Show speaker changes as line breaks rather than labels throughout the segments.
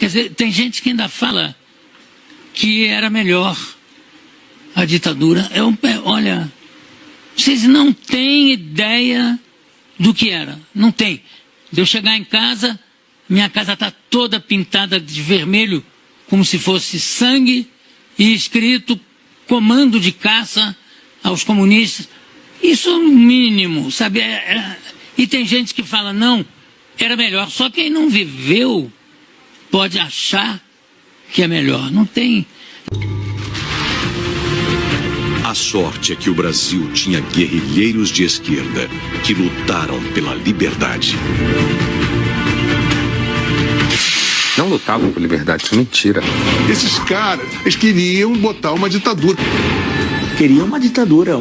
Quer dizer, tem gente que ainda fala que era melhor a ditadura. Olha, vocês não têm ideia do que era. Não tem. De eu chegar em casa, minha casa está toda pintada de vermelho, como se fosse sangue, e escrito comando de caça aos comunistas. Isso é o mínimo, sabe? E tem gente que fala, não, era melhor. Só quem não viveu pode achar que é melhor. Não tem.
A sorte é que o Brasil tinha guerrilheiros de esquerda que lutaram pela liberdade.
Não lutavam por liberdade, isso é mentira.
Esses caras, eles queriam botar uma ditadura.
Queria uma ditadura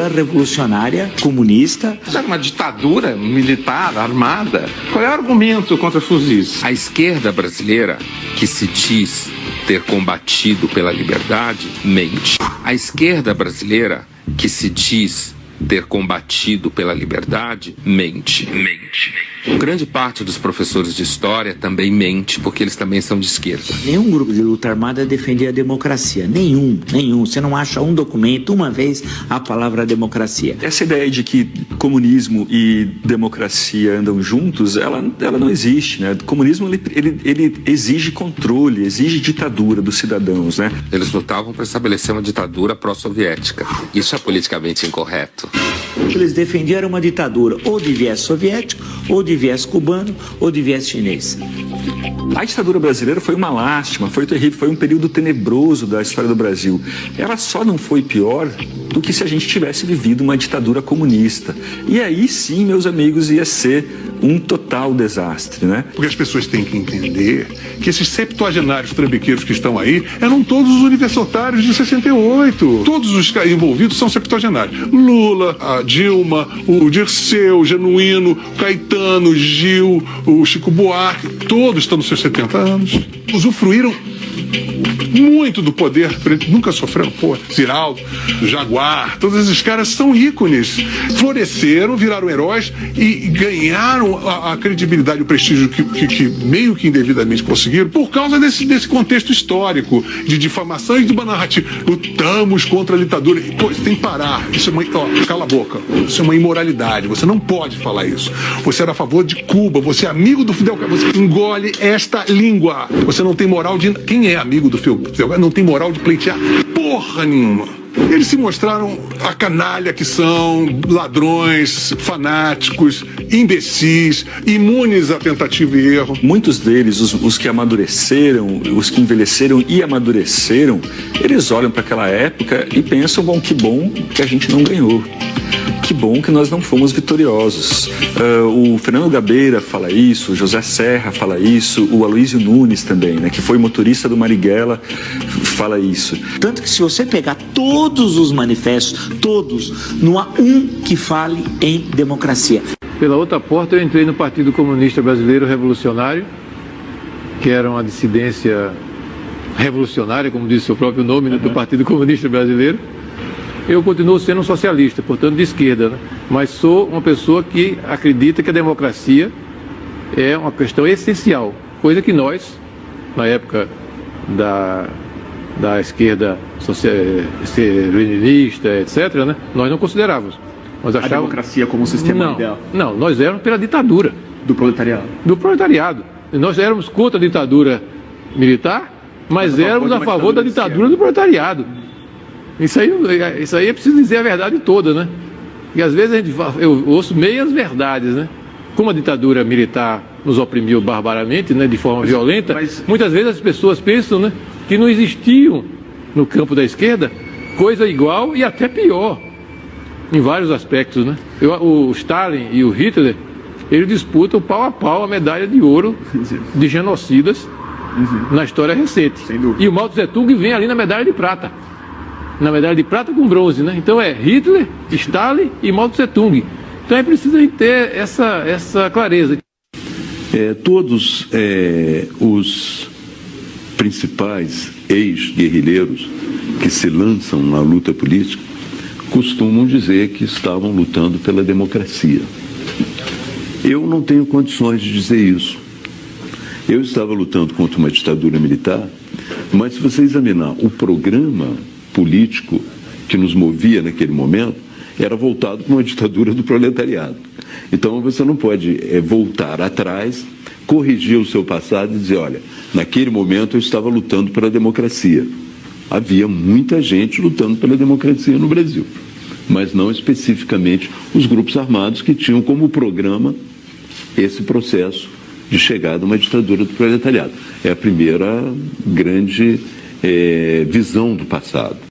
revolucionária, comunista.
Era uma ditadura militar, armada. Qual é o argumento contra fuzis? A esquerda brasileira, que se diz ter combatido pela liberdade, mente. A esquerda brasileira, que se diz ter combatido pela liberdade, mente. Grande parte dos professores de história também mente, porque eles também são de esquerda.
Nenhum grupo de luta armada defendia a democracia. Nenhum. Você não acha um documento, uma vez, a palavra democracia.
Essa ideia de que comunismo e democracia andam juntos, ela não existe, né? O comunismo, ele exige controle, exige ditadura dos cidadãos, né?
Eles lutavam para estabelecer uma ditadura pró-soviética. Isso é politicamente incorreto.
Eles defendiam uma ditadura ou de viés soviético, ou de viés cubano, ou de viés chinês.
A ditadura brasileira foi uma lástima, foi terrível, foi um período tenebroso da história do Brasil. Ela só não foi pior do que se a gente tivesse vivido uma ditadura comunista. E aí sim, meus amigos, ia ser um total desastre, né?
Porque as pessoas têm que entender que esses septuagenários trambiqueiros que estão aí eram todos os universitários de 68. Todos os envolvidos são septuagenários. Lula, a Dilma, o Dirceu, o Genuíno, o Caetano, o Gil, o Chico Buarque, todos estão nos seus 70 anos. Usufruíram muito do poder, nunca sofreram, Ziraldo, Jaguar, todos esses caras são ícones, floresceram, viraram heróis e ganharam a credibilidade e o prestígio que meio que indevidamente conseguiram por causa desse contexto histórico de difamação e de uma narrativa. Lutamos contra a ditadura. Você tem que parar. Isso é cala a boca. Isso é uma imoralidade. Você não pode falar isso. Você era a favor de Cuba. Você é amigo do Fidel Castro. Você engole esta língua. Você não tem moral de... Quem é amigo do Fidel Castro não tem moral de pleitear porra nenhuma. Eles se mostraram a canalha que são, ladrões, fanáticos, imbecis, imunes a tentativa e erro.
Muitos deles, os que amadureceram, os que envelheceram e amadureceram, eles olham para aquela época e pensam, bom, que bom que a gente não ganhou. Que bom que nós não fomos vitoriosos. O Fernando Gabeira fala isso, o José Serra fala isso, o Aloysio Nunes também, né, que foi motorista do Marighella, fala isso.
Tanto que se você pegar todos os manifestos, todos, não há um que fale em democracia.
Pela outra porta eu entrei no Partido Comunista Brasileiro Revolucionário, que era uma dissidência revolucionária, como diz o seu próprio nome, né, do Partido Comunista Brasileiro. Eu continuo sendo um socialista, portanto de esquerda, né? Mas sou uma pessoa que acredita que a democracia é uma questão essencial, coisa que nós, na época da esquerda leninista, etc., né, nós não considerávamos. Nós achávamos...
A democracia como sistema ideal?
Não, nós éramos pela ditadura.
Do proletariado?
Do proletariado. Nós éramos contra a ditadura militar, mas éramos a favor da ditadura do proletariado. Isso aí é preciso dizer a verdade toda, né? E às vezes eu ouço meias verdades, né? Como a ditadura militar nos oprimiu barbaramente, né, de forma violenta, muitas vezes as pessoas pensam, né, que não existiam no campo da esquerda coisa igual e até pior, em vários aspectos, né? O Stalin e o Hitler, eles disputam pau a pau a medalha de ouro de genocidas na história recente. E o Mao Tse Tung vem ali na medalha de prata. Na medalha de prata com bronze, né? Então é Hitler, Stalin e Mao Tse Tung. Então é preciso a gente ter essa clareza.
Todos os principais ex-guerrilheiros que se lançam na luta política costumam dizer que estavam lutando pela democracia. Eu não tenho condições de dizer isso. Eu estava lutando contra uma ditadura militar, mas se você examinar o programa político que nos movia naquele momento, era voltado para uma ditadura do proletariado. Então você não pode voltar atrás, corrigir o seu passado e dizer, olha, naquele momento eu estava lutando pela democracia. Havia muita gente lutando pela democracia no Brasil, mas não especificamente os grupos armados que tinham como programa esse processo de chegada a uma ditadura do proletariado. É a primeira grande visão do passado.